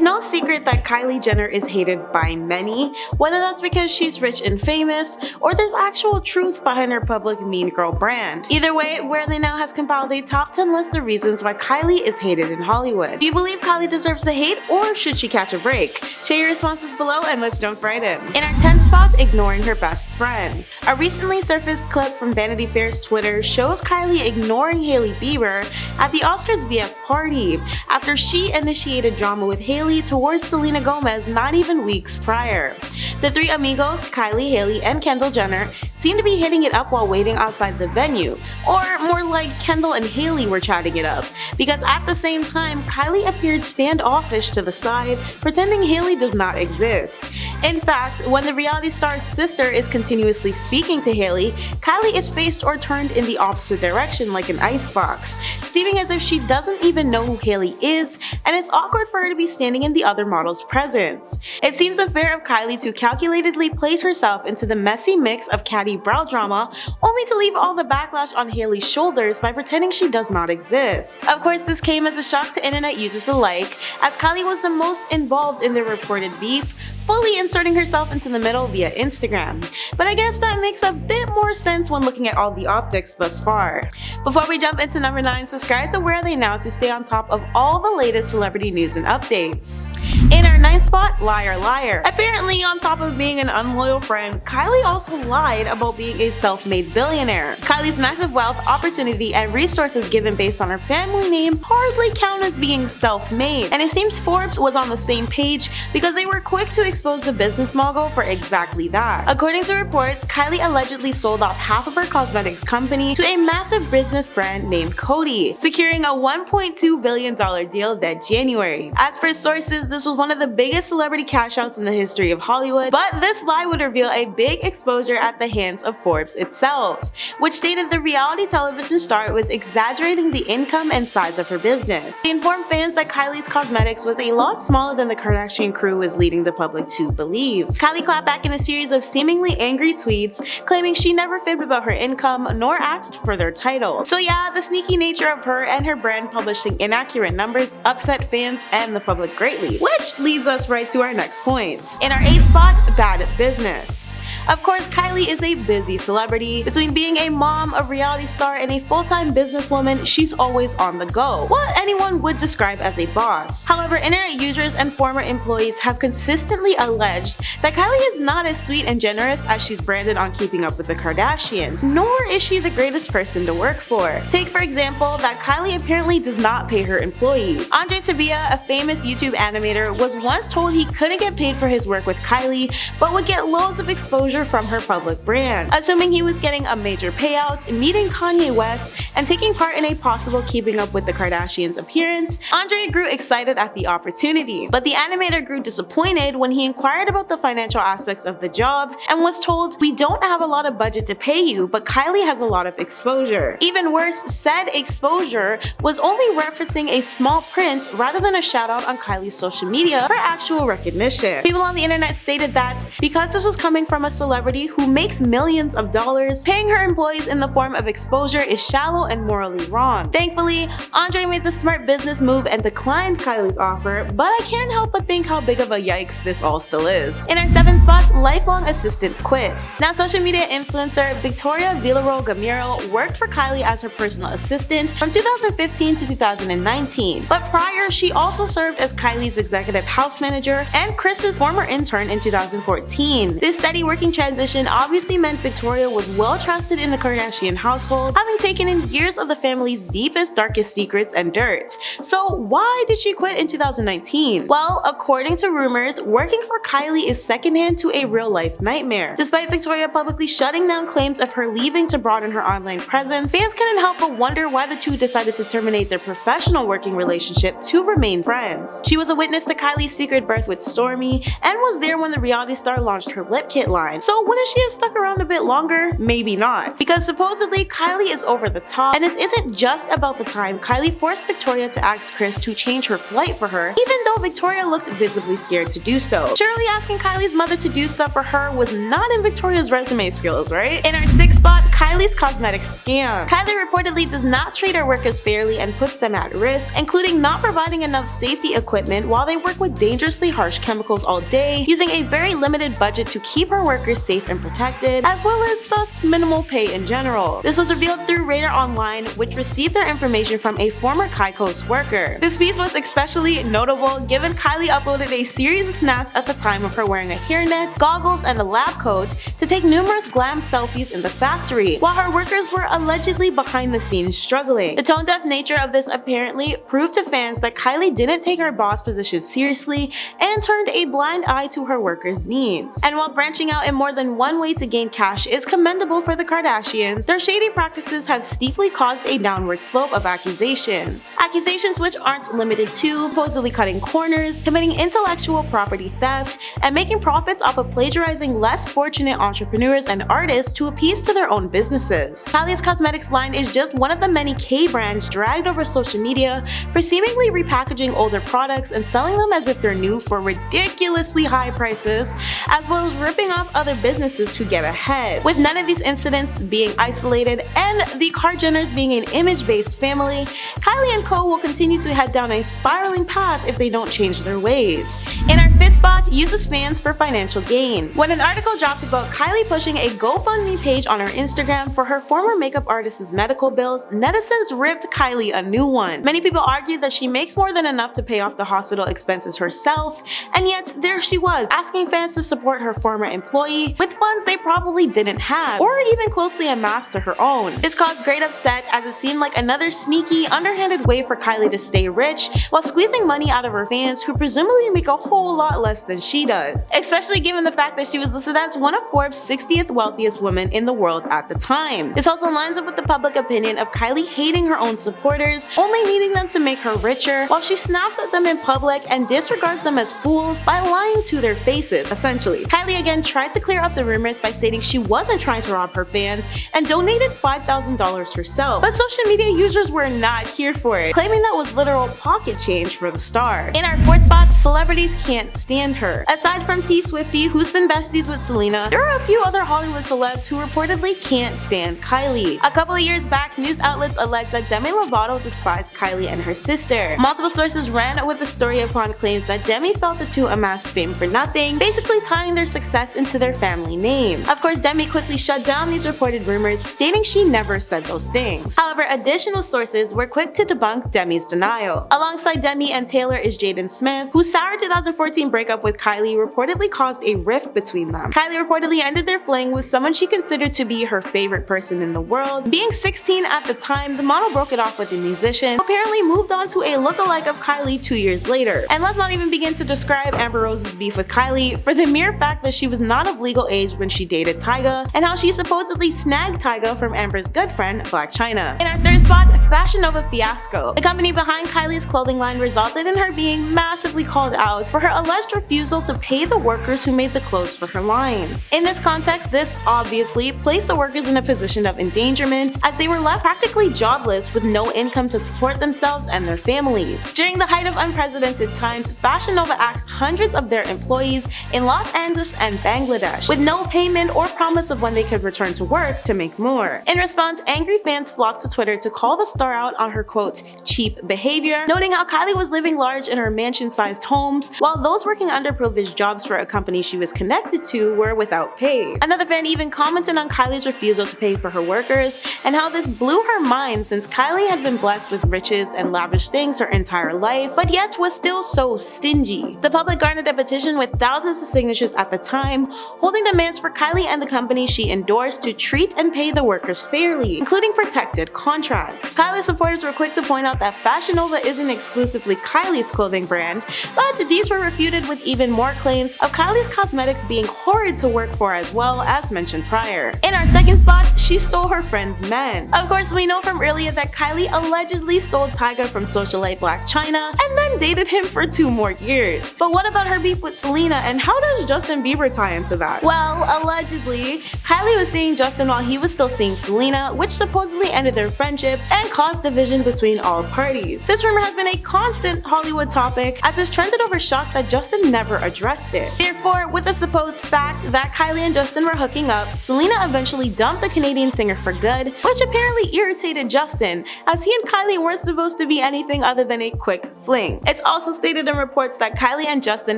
It's no secret that Kylie Jenner is hated by many, whether that's because she's rich and famous, or there's actual truth behind her public mean girl brand. Either way, Where They Now has compiled a top 10 list of reasons why Kylie is hated in Hollywood. Do you believe Kylie deserves the hate, or should she catch a break? Share your responses below and let's jump right in. In our 10th spot, ignoring her best friend. A recently surfaced clip from Vanity Fair's Twitter shows Kylie ignoring Hailey Bieber at the Oscars VF party after she initiated drama with Hailey towards Selena Gomez not even weeks prior. The three amigos, Kylie, Hailey, and Kendall Jenner, seemed to be hitting it up while waiting outside the venue, or more like Kendall and Hailey were chatting it up, because at the same time, Kylie appeared standoffish to the side, pretending Hailey does not exist. In fact, when the reality star's sister is continuously speaking to Hailey, Kylie is faced or turned in the opposite direction like an icebox, seeming as if she doesn't even know who Hailey is, and it's awkward for her to be standing in the other model's presence. It seems unfair of Kylie to calculatedly place herself into the messy mix of catty brow drama, only to leave all the backlash on Hailey's shoulders by pretending she does not exist. Of course, this came as a shock to internet users alike, as Kylie was the most involved in the reported beef, fully inserting herself into the middle via Instagram. But I guess that makes a bit more sense when looking at all the optics thus far. Before we jump into number 9, subscribe to Where Are They Now to stay on top of all the latest celebrity news and updates. In our 9th spot, Liar Liar. Apparently, on top of being an unloyal friend, Kylie also lied about being a self-made billionaire. Kylie's massive wealth, opportunity, and resources given based on her family name hardly count as being self-made, and it seems Forbes was on the same page because they were quick to expose the business mogul for exactly that. According to reports, Kylie allegedly sold off half of her cosmetics company to a massive business brand named Coty, securing a $1.2 billion deal that January. As for sources, this was one of the biggest celebrity cash outs in the history of Hollywood, but this lie would reveal a big exposure at the hands of Forbes itself, which stated the reality television star was exaggerating the income and size of her business. They informed fans that Kylie's Cosmetics was a lot smaller than the Kardashian crew was leading the public to believe. Kylie clapped back in a series of seemingly angry tweets, claiming she never fibbed about her income nor asked for their title. So yeah, the sneaky nature of her and her brand publishing inaccurate numbers upset fans and the public greatly, which leads us right to our next point. In our 8th spot, bad business. Of course, Kylie is a busy celebrity. Between being a mom, a reality star, and a full-time businesswoman, she's always on the go, what anyone would describe as a boss. However, internet users and former employees have consistently alleged that Kylie is not as sweet and generous as she's branded on Keeping Up with the Kardashians, nor is she the greatest person to work for. Take for example that Kylie apparently does not pay her employees. Andre Tabia, a famous YouTube animator, was once told he couldn't get paid for his work with Kylie, but would get loads of exposure from her public brand. Assuming he was getting a major payout, meeting Kanye West, and taking part in a possible Keeping Up with the Kardashians appearance, Andre grew excited at the opportunity. But the animator grew disappointed when he inquired about the financial aspects of the job and was told, "We don't have a lot of budget to pay you, but Kylie has a lot of exposure." Even worse, said exposure was only referencing a small print rather than a shout out on Kylie's social media for actual recognition. People on the internet stated that because this was coming from a celebrity who makes millions of dollars, paying her employees in the form of exposure is shallow and morally wrong. Thankfully, Andre made the smart business move and declined Kylie's offer, but I can't help but think how big of a yikes this all still is. In our 7th spot, lifelong assistant quits. Now, social media influencer Victoria Villarreal Gamero worked for Kylie as her personal assistant from 2015 to 2019, but prior she also served as Kylie's executive house manager and Kris's former intern in 2014. This steady working transition obviously meant Victoria was well trusted in the Kardashian household, having taken in years of the family's deepest, darkest secrets and dirt. So why did she quit in 2019? Well, according to rumors, working for Kylie is secondhand to a real-life nightmare. Despite Victoria publicly shutting down claims of her leaving to broaden her online presence, fans couldn't help but wonder why the two decided to terminate their professional working relationship to remain friends. She was a witness to Kylie's secret birth with Stormi and was there when the reality star launched her lip kit line, again. So wouldn't she have stuck around a bit longer? Maybe not. Because supposedly Kylie is over the top, and this isn't just about the time Kylie forced Victoria to ask Kris to change her flight for her, even though Victoria looked visibly scared to do so. Surely asking Kylie's mother to do stuff for her was not in Victoria's resume skills, right? In our 6th spot, Kylie's Cosmetics scam. Kylie reportedly does not treat her workers fairly and puts them at risk, including not providing enough safety equipment while they work with dangerously harsh chemicals all day, using a very limited budget to keep her workers safe and protected, as well as sus minimal pay in general. This was revealed through Radar Online, which received their information from a former Kylie worker. This piece was especially notable given Kylie uploaded a series of snaps at the time of her wearing a hairnet, goggles, and a lab coat to take numerous glam selfies in the factory, while her workers were allegedly behind the scenes struggling. The tone-deaf nature of this apparently proved to fans that Kylie didn't take her boss position seriously and turned a blind eye to her workers' needs. And while branching out in more than one way to gain cash is commendable for the Kardashians, their shady practices have steeply caused a downward slope of accusations. Accusations which aren't limited to supposedly cutting corners, committing intellectual property theft, and making profits off of plagiarizing less fortunate entrepreneurs and artists to appease to their own businesses. Kylie's Cosmetics line is just one of the many K-brands dragged over social media for seemingly repackaging older products and selling them as if they're new for ridiculously high prices, as well as ripping off other businesses to get ahead. With none of these incidents being isolated and the Kardashians being an image-based family, Kylie and co will continue to head down a spiraling path if they don't change their ways. In our 5th spot, uses fans for financial gain. When an article dropped about Kylie pushing a GoFundMe page on her Instagram for her former makeup artist's medical bills, netizens ripped Kylie a new one. Many people argued that she makes more than enough to pay off the hospital expenses herself, and yet there she was, asking fans to support her former employee with funds they probably didn't have, or even closely amassed to her own. This caused great upset as it seemed like another sneaky, underhanded way for Kylie to stay rich while squeezing money out of her fans who presumably make a whole lot less than she does, especially given the fact that she was listed as one of Forbes' 60th wealthiest women in the world at the time. This also lines up with the public opinion of Kylie hating her own supporters, only needing them to make her richer, while she snaps at them in public and disregards them as fools by lying to their faces, essentially. Kylie again tried to clear up the rumors by stating she wasn't trying to rob her fans and donated $5,000 herself, but social media users were not here for it, claiming that was literal pocket change for the star. In our 4th spot, celebrities can't stand her. Aside from T Swiftie, who's been besties with Selena, there are a few other Hollywood celebs who reportedly can't stand Kylie. A couple of years back, news outlets alleged that Demi Lovato despised Kylie and her sister. Multiple sources ran with the story upon claims that Demi felt the two amassed fame for nothing, basically tying their success into their family name. Of course, Demi quickly shut down these reported rumors, stating she never said those things. However, additional sources were quick to debunk Demi's denial. Alongside Demi and Taylor is Jaden Smith, whose sour 2014 breakup with Kylie reportedly caused a rift between them. Kylie reportedly ended their fling with someone she considered to be her favorite person in the world. Being 16 at the time, the model broke it off with the musician, who apparently moved on to a lookalike of Kylie 2 years later. And let's not even begin to describe Amber Rose's beef with Kylie for the mere fact that she was not of legal age when she dated Tyga, and how she supposedly snagged Tyga from Amber's good friend, Blac Chyna. In our 3rd spot, Fashion Nova fiasco. The company behind Kylie's clothing line resulted in her being massively called out for her alleged refusal to pay the workers who made the clothes for her lines. In this context, this obviously placed the workers in a position of endangerment, as they were left practically jobless with no income to support themselves and their families. During the height of unprecedented times, Fashion Nova asked hundreds of their employees in Los Angeles and Bangladesh, with no payment or promise of when they could return to work to make more. In response, angry fans flocked to Twitter to call the star out on her quote, cheap behavior, noting how Kylie was living large in her mansion-sized homes, while those working underprivileged jobs for a company she was connected to were without pay. Another fan even commented on Kylie's refusal to pay for her workers, and how this blew her mind since Kylie had been blessed with riches and lavish things her entire life, but yet was still so stingy. The public garnered a petition with thousands of signatures at the time, holding demands for Kylie and the company she endorsed to treat and pay the workers fairly, including protected contracts. Kylie supporters were quick to point out that Fashion Nova isn't exclusively Kylie's clothing brand, but these were refuted with even more claims of Kylie's Cosmetics being horrid to work for as well, as mentioned prior. In our 2nd spot, she stole her friend's men. Of course, we know from earlier that Kylie allegedly stole Tyga from socialite Blac Chyna and then dated him for 2 more years. But what about her beef with Selena, and how does Justin Bieber tie into that? that? Well, allegedly, Kylie was seeing Justin while he was still seeing Selena, which supposedly ended their friendship and caused division between all parties. This rumor has been a constant Hollywood topic, as it's trended over shock that Justin never addressed it. Therefore, with the supposed fact that Kylie and Justin were hooking up, Selena eventually dumped the Canadian singer for good, which apparently irritated Justin, as he and Kylie weren't supposed to be anything other than a quick fling. It's also stated in reports that Kylie and Justin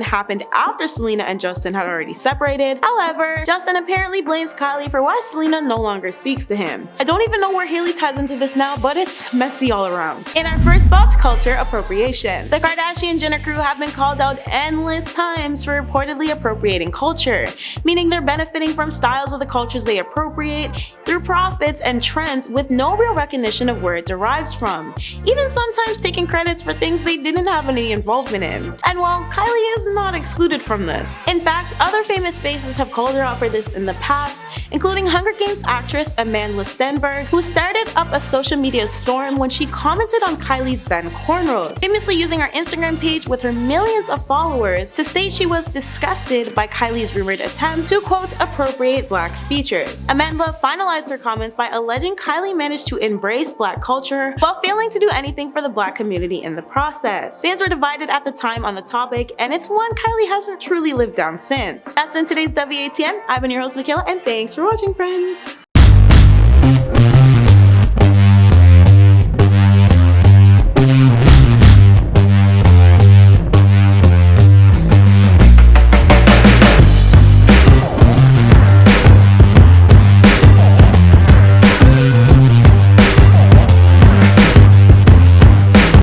happened after Selena and Justin had already separated. However, Justin apparently blames Kylie for why Selena no longer speaks to him. I don't even know where Hailey ties into this now, but it's messy all around. In our first spot, culture appropriation. The Kardashian-Jenner crew have been called out endless times for reportedly appropriating culture, meaning they're benefiting from styles of the cultures they appropriate through profits and trends with no real recognition of where it derives from, even sometimes taking credits for things they didn't have any involvement in. And while Kylie is not excluded from this. In fact, other famous faces have called her out for this in the past, including Hunger Games actress Amanda Stenberg, who started up a social media storm when she commented on Kylie's then cornrows, famously using her Instagram page with her millions of followers to state she was disgusted by Kylie's rumored attempt to quote appropriate black features. Amanda finalized her comments by alleging Kylie managed to embrace black culture while failing to do anything for the black community in the process. Fans were divided at the time on the topic, and it's one Kylie hasn't truly lived down since. That's been today's WATN. I've been your host, Michaela, and thanks for watching, friends.